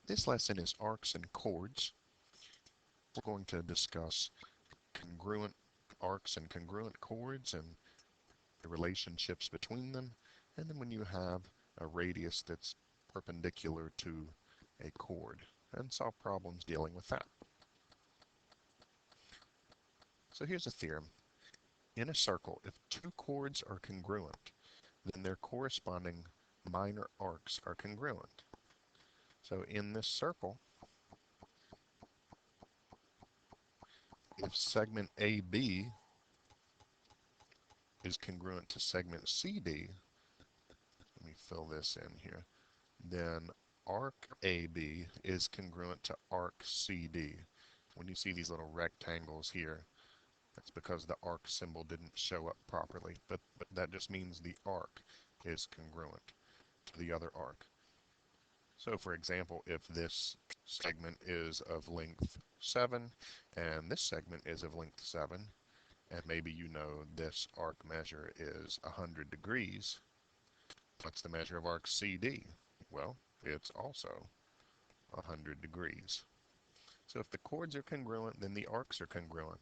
This lesson is arcs and chords. We're going to discuss congruent arcs and congruent chords and the relationships between them. And then when you have a radius that's perpendicular to a chord, and solve problems dealing with that. So here's a theorem. In a circle, if two chords are congruent, then their corresponding minor arcs are congruent. So in this circle, if segment AB is congruent to segment CD, let me fill this in here, then arc AB is congruent to arc CD. When you see these little rectangles here, that's because the arc symbol didn't show up properly, but that just means the arc is congruent to the other arc. So for example, if this segment is of length 7 and this segment is of length 7, and maybe you know this arc measure is 100 degrees, what's the measure of arc CD? Well, it's also 100 degrees. So if the chords are congruent, then the arcs are congruent.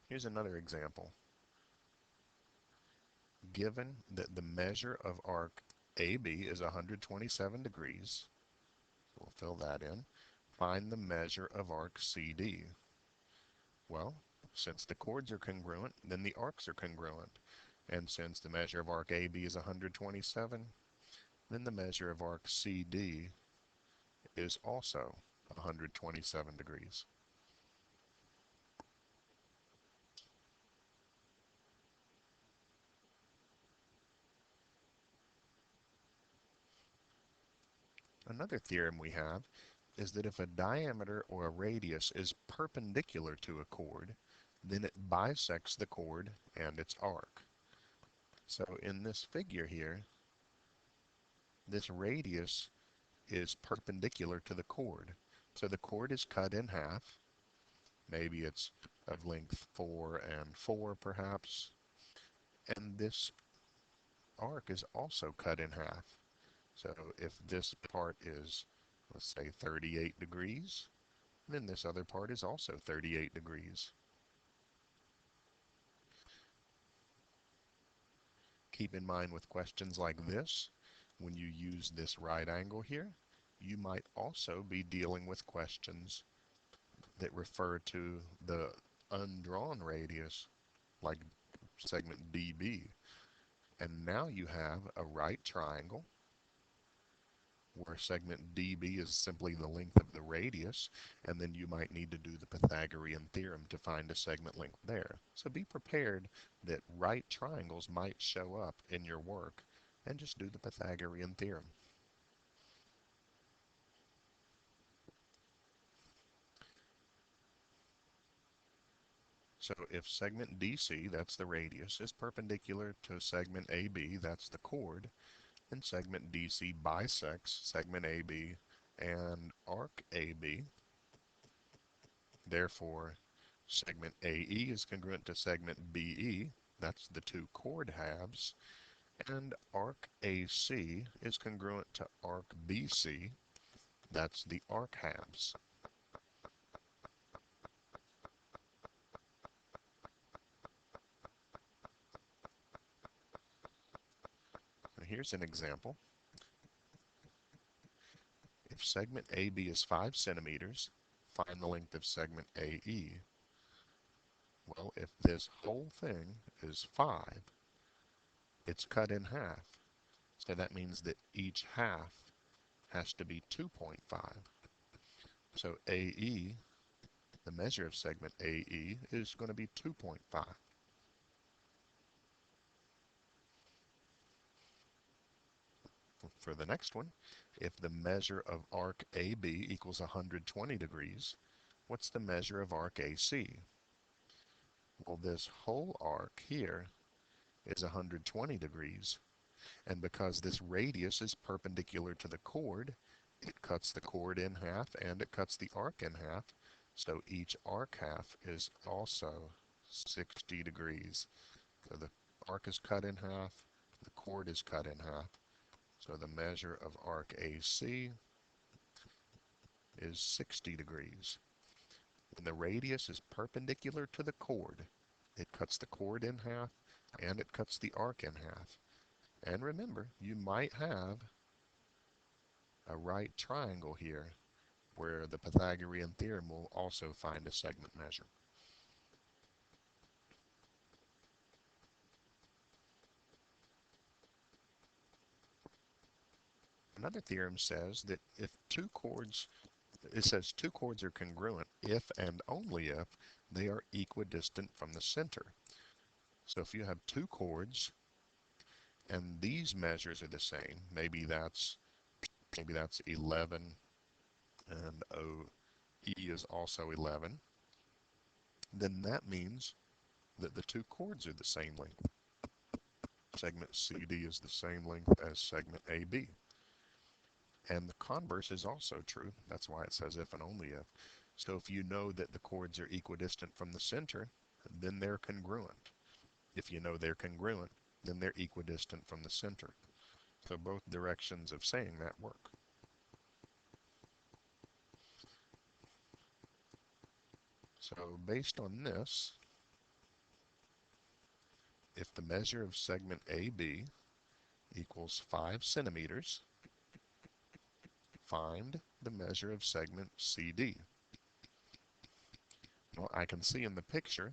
Here's another example. Given that the measure of arc AB is 127 degrees, we'll fill that in, find the measure of arc CD. Well, since the chords are congruent, then the arcs are congruent. And since the measure of arc AB is 127, then the measure of arc CD is also 127 degrees. Another theorem we have is that if a diameter or a radius is perpendicular to a chord, then it bisects the chord and its arc. So in this figure here, this radius is perpendicular to the chord. So the chord is cut in half. Maybe it's of length 4 and 4 perhaps. And this arc is also cut in half. So if this part is, let's say, 38 degrees, then this other part is also 38 degrees. Keep in mind with questions like this, when you use this right angle here, you might also be dealing with questions that refer to the undrawn radius, like segment DB. And now you have a right triangle where segment DB is simply the length of the radius, and then you might need to do the Pythagorean theorem to find a segment length there. So be prepared that right triangles might show up in your work, and just do the Pythagorean theorem. So if segment DC, that's the radius, is perpendicular to segment AB, that's the chord, and segment DC bisects segment AB and arc AB, therefore segment AE is congruent to segment BE, that's the two chord halves, and arc AC is congruent to arc BC, that's the arc halves. So here's an example. If segment AB is 5 centimeters, find the length of segment AE. Well, if this whole thing is 5, it's cut in half. So that means that each half has to be 2.5. So AE, the measure of segment AE, is going to be 2.5. For the next one, if the measure of arc AB equals 120 degrees, what's the measure of arc AC? Well, this whole arc here is 120 degrees, and because this radius is perpendicular to the chord, it cuts the chord in half and it cuts the arc in half, so each arc half is also 60 degrees. So the arc is cut in half, the chord is cut in half. So the measure of arc AC is 60 degrees. When the radius is perpendicular to the chord, it cuts the chord in half and it cuts the arc in half. And remember, you might have a right triangle here where the Pythagorean theorem will also find a segment measure. Another theorem says that if two chords are congruent if and only if they are equidistant from the center. So if you have two chords and these measures are the same, maybe that's 11 and E is also 11, then that means that the two chords are the same length. Segment CD is the same length as segment AB. And the converse is also true. That's why it says if and only if. So if you know that the chords are equidistant from the center, then they're congruent. If you know they're congruent, then they're equidistant from the center. So both directions of saying that work. So based on this, if the measure of segment AB equals 5 centimeters, find the measure of segment CD. Well, I can see in the picture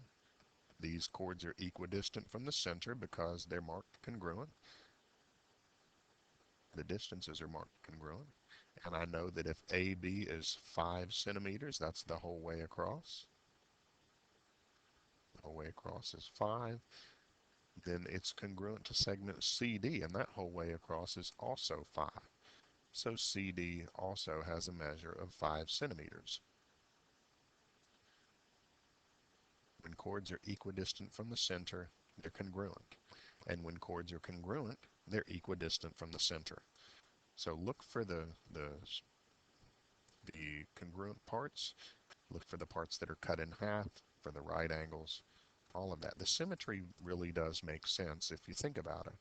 these chords are equidistant from the center because they're marked congruent. The distances are marked congruent. And I know that if AB is 5 centimeters, that's the whole way across. The whole way across is 5. Then it's congruent to segment CD, and that whole way across is also 5. So CD also has a measure of 5 centimeters. When chords are equidistant from the center, they're congruent. And when chords are congruent, they're equidistant from the center. So look for the congruent parts. Look for the parts that are cut in half, for the right angles, all of that. The symmetry really does make sense if you think about it.